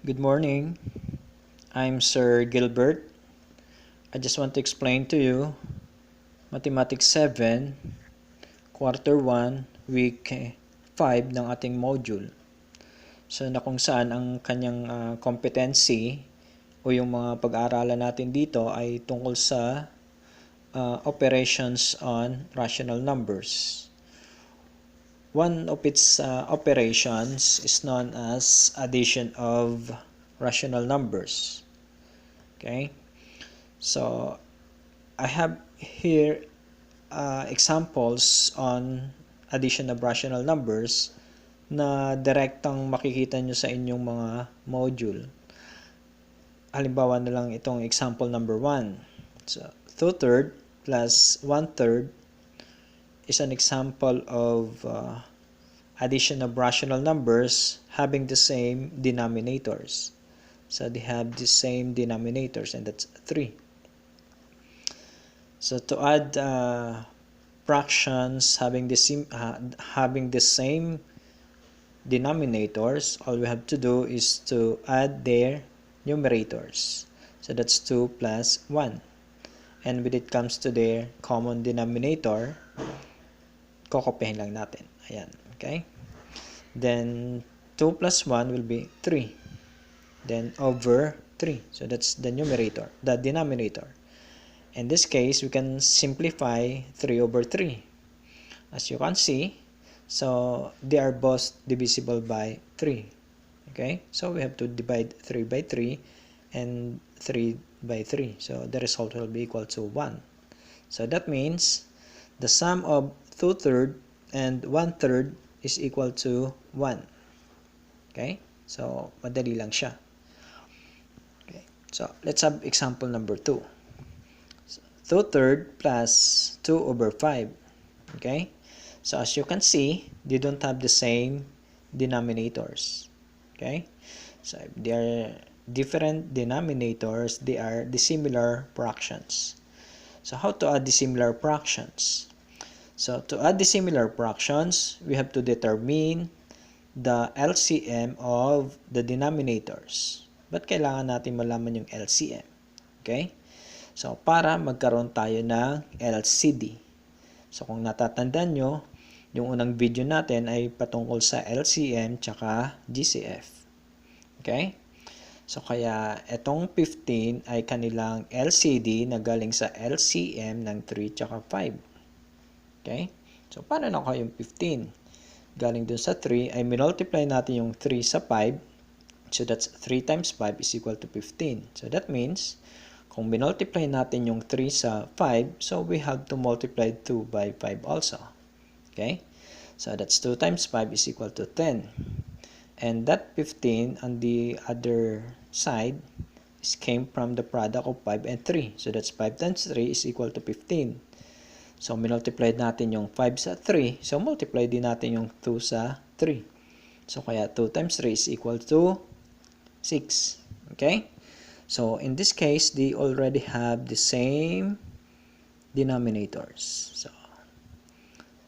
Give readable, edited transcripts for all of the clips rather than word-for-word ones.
Good morning. I'm Sir Gilbert. I just want to explain to you Mathematics 7, Quarter 1, Week 5 ng ating module. So na kung saan ang kanyang competency o yung mga pag-aaralan natin dito ay tungkol sa operations on rational numbers. One of its operations is known as addition of rational numbers. Okay? So, I have here examples on addition of rational numbers na direktang makikita nyo sa inyong mga module. Halimbawa na lang itong example number 1. So, 2/3 plus 1/3 is an example of addition of rational numbers having the same denominators. So, they have the same denominators, and that's 3. So to add fractions having the same denominators, all we have to do is to add their numerators. So that's 2 plus 1. And when it comes to their common denominator, kokopyahin lang natin. Ayan, okay? Then 2 plus 1 will be 3. Then over 3. So that's the denominator. In this case, we can simplify 3 over 3. As you can see, so they are both divisible by 3. Okay? So we have to divide 3 by 3 and 3 by 3. So the result will be equal to 1. So that means the sum of 2/3 and 1/3 is equal to 1. Okay? So madali lang siya. Okay. So let's have example number 2. 2/3 plus 2 over 5. Okay? So as you can see, they don't have the same denominators. Okay? So if they are different denominators, they are dissimilar fractions. So how to add dissimilar fractions? So to add dissimilar fractions, we have to determine the LCM of the denominators. Ba't kailangan natin malaman yung LCM? Okay? So, para magkaroon tayo ng LCD. So, kung natatandaan nyo, yung unang video natin ay patungkol sa LCM tsaka GCF. Okay? So, kaya itong 15 ay kanilang LCD na galing sa LCM ng 3 tsaka 5. Okay? So, paano nakuha yung 15? Galing dun sa 3 ay minultiply natin yung 3 sa 5. So, that's 3 times 5 is equal to 15. So, that means kung minultiply natin yung 3 sa 5, so we have to multiply 2 by 5 also. Okay? So that's 2 times 5 is equal to 10. And that 15 on the other side came from the product of 5 and 3. So that's 5 times 3 is equal to 15. So minultiply natin yung 5 sa 3. So multiply din natin yung 2 sa 3. So kaya 2 times 3 is equal to 6. Okay? So, in this case, they already have the same denominators. So,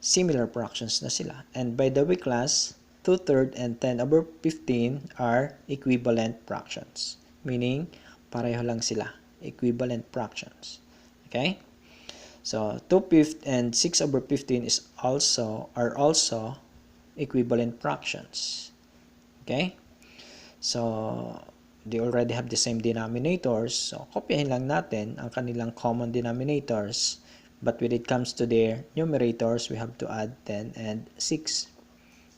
similar fractions na sila. And by the way, class, 2/3 and 10 over 15 are equivalent fractions. Meaning, pareho lang sila. Equivalent fractions. Okay? So, 2/5 and 6 over 15 are also equivalent fractions. Okay? So, they already have the same denominators. So, kopyahin lang natin ang kanilang common denominators. But when it comes to their numerators, we have to add 10 and 6.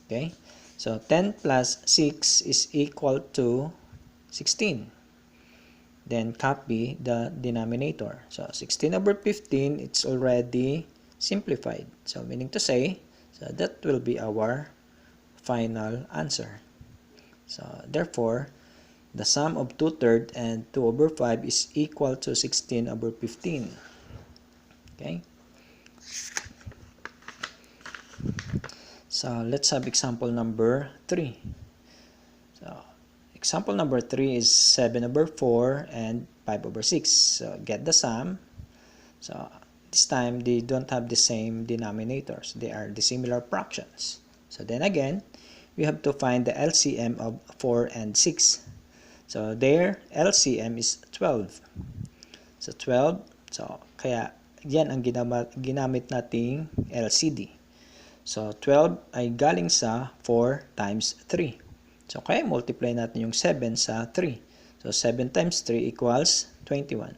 Okay? So, 10 plus 6 is equal to 16. Then, copy the denominator. So, 16 over 15, it's already simplified. So, meaning to say, so that will be our final answer. So, therefore, the sum of 2/3 and 2 over 5 is equal to 16 over 15. Okay? So, let's have example number 3. So, example number 3 is 7 over 4 and 5 over 6. So, get the sum. So, this time, they don't have the same denominators. They are dissimilar fractions. So, then again, we have to find the LCM of 4 and 6. So their LCM is 12. So 12, so kaya yan ang ginamit nating LCD. So 12 ay galing sa 4 times 3. So kaya multiply natin yung 7 sa 3. So 7 times 3 equals 21.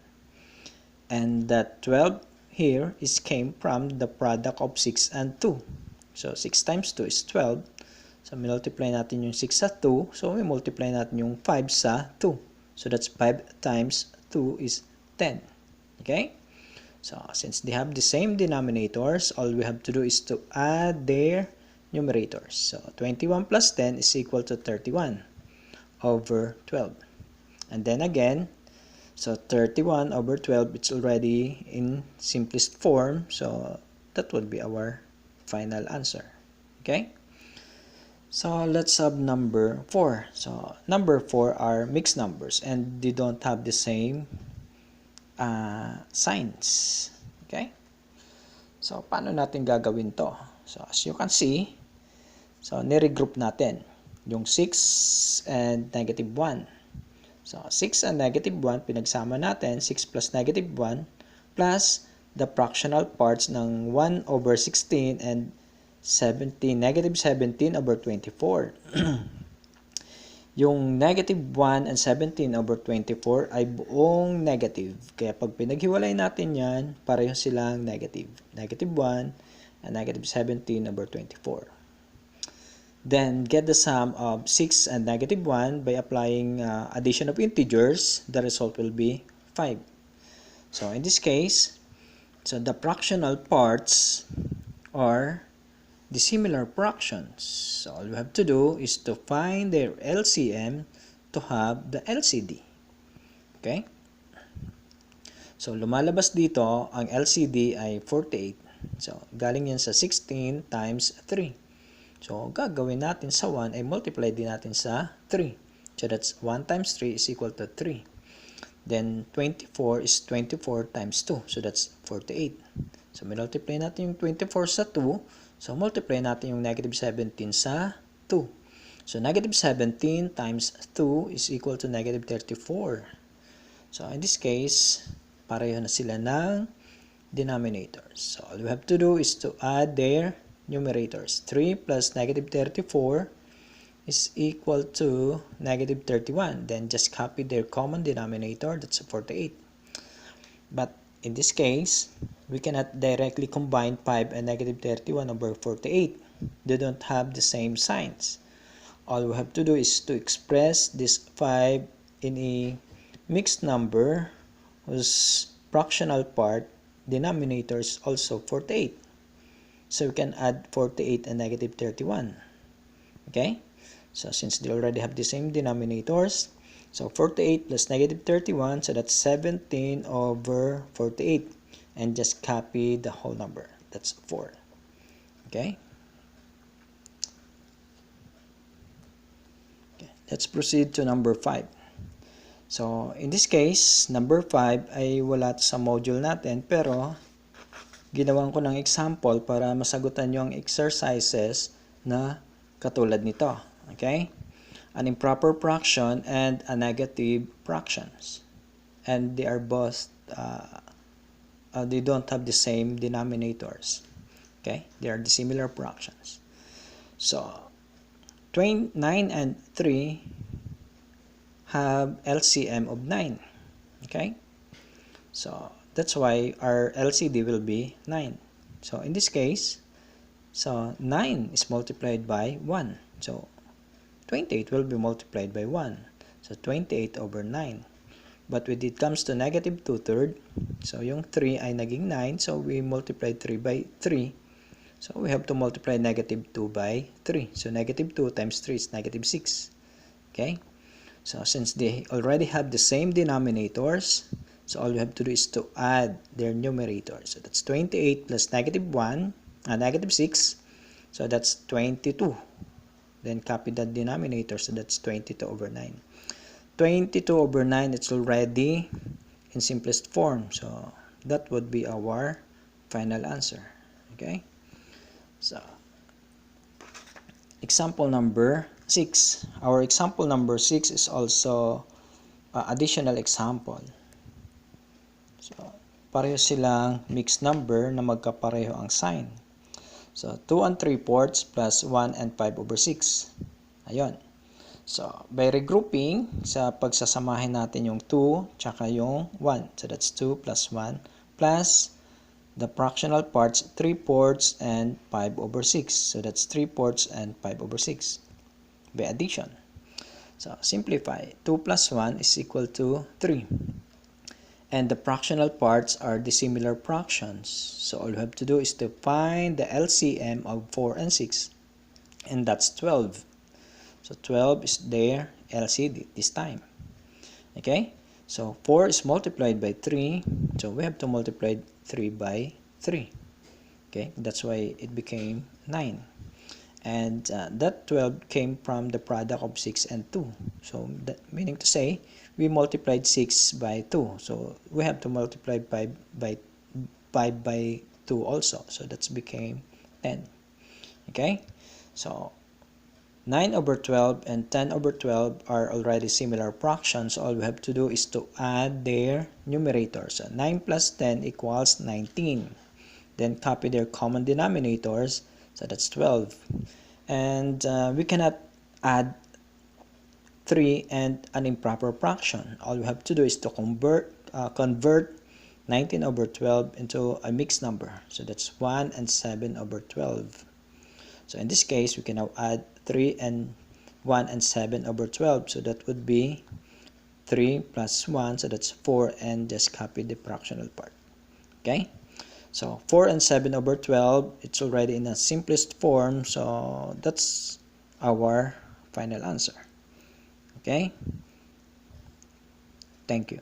And that 12 here is came from the product of 6 and 2. So 6 times 2 is 12. So multiply natin yung 6 sa 2. So we multiply natin yung 5 sa 2. So that's 5 times 2 is 10. Okay? So since they have the same denominators, all we have to do is to add their numerators. So 21 plus 10 is equal to 31 over 12. And then again, so 31 over 12, it's already in simplest form. So that would be our final answer. Okay? So let's have number 4. So number 4 are mixed numbers and they don't have the same signs. Okay? So paano natin gagawin to? So as you can see, so niregroup natin yung 6 and negative 1. So 6 and negative 1, pinagsama natin, 6 plus negative 1 plus the fractional parts ng 1 over 16 and 17, negative 17 over 24. Yung negative 1 and 17 over 24 ay buong negative. Kaya pag pinaghiwalay natin yan, pareho silang negative. Negative 1 and negative 17 over 24. Then, get the sum of 6 and negative 1 by applying addition of integers. The result will be 5. So, in this case, so the fractional parts are the similar fractions. So all we have to do is to find their LCM to have the LCD. Okay? So lumalabas dito, ang LCD ay 48. So galing yan sa 16 times 3. So gagawin natin sa 1 ay multiply din natin sa 3. So that's 1 times 3 is equal to 3. Then 24 is 24 times 2. So that's 48. So multiply natin yung 24 sa 2. So, multiply natin yung negative 17 sa 2. So, negative 17 times 2 is equal to negative 34. So, in this case, pareho na sila ng denominators. So, all we have to do is to add their numerators. 3 plus negative 34 is equal to negative 31. Then, just copy their common denominator. That's 48. But, in this case, we cannot directly combine 5 and negative 31 over 48. They don't have the same signs. All we have to do is to express this 5 in a mixed number whose fractional part denominator is also 48. So we can add 48 and negative 31. Okay? So since they already have the same denominators, so 48 plus negative 31, so that's 17 over 48. And just copy the whole number. That's 4. Okay? Let's proceed to number 5. So, in this case, number 5 ay wala sa module natin, pero ginawan ko ng example para masagutan nyo ang exercises na katulad nito. Okay? An improper fraction and a negative fractions. And they are both they don't have the same denominators. Okay? They are dissimilar fractions. So, 9 and 3 have LCM of 9. Okay? So, that's why our LCD will be 9. So, in this case, so 9 is multiplied by 1. So, 28 will be multiplied by 1. So, 28 over 9. But when it comes to negative 2/3, so yung 3 ay naging 9, so we multiply 3 by 3. So we have to multiply negative 2 by 3. So negative 2 times 3 is negative 6. Okay? So since they already have the same denominators, so all we have to do is to add their numerators. So that's 28 plus negative 1, negative 6. So that's 22. Then copy the denominator, so that's 22 over 9. 22 over 9, it's already in simplest form. So, that would be our final answer. Okay? So, example number 6. Our example number 6 is also additional example. So, pareho silang mixed number na magkapareho ang sign. So, 2 and 3/4 plus 1 and 5/6. Ayun. So, by regrouping, sa pagsasamahin natin yung 2 tsaka yung 1. So, that's 2 plus 1 plus the fractional parts 3/4 and 5/6. So, that's 3/4 and 5/6 by addition. So, simplify. 2 plus 1 is equal to 3. And the fractional parts are dissimilar fractions. So, all you have to do is to find the LCM of 4 and 6. And that's 12. So, 12 is their LCD this time. Okay? So, 4 is multiplied by 3. So, we have to multiply 3 by 3. Okay? That's why it became 9. And that 12 came from the product of 6 and 2. So, that meaning to say, we multiplied 6 by 2. So, we have to multiply 5 by 2 also. So, that's became 10. Okay? So, 9/12 and 10/12 are already similar fractions. All we have to do is to add their numerators. So 9 plus 10 equals 19. Then copy their common denominators. So that's 12. And we cannot add 3 and an improper fraction. All we have to do is to convert 19/12 into a mixed number. So that's 1 and 7/12. So in this case, we can now add 3 and 1 and 7/12. So that would be 3 plus 1. So that's 4, and just copy the fractional part. Okay? So 4 and 7/12, it's already in a simplest form. So that's our final answer. Okay? Thank you.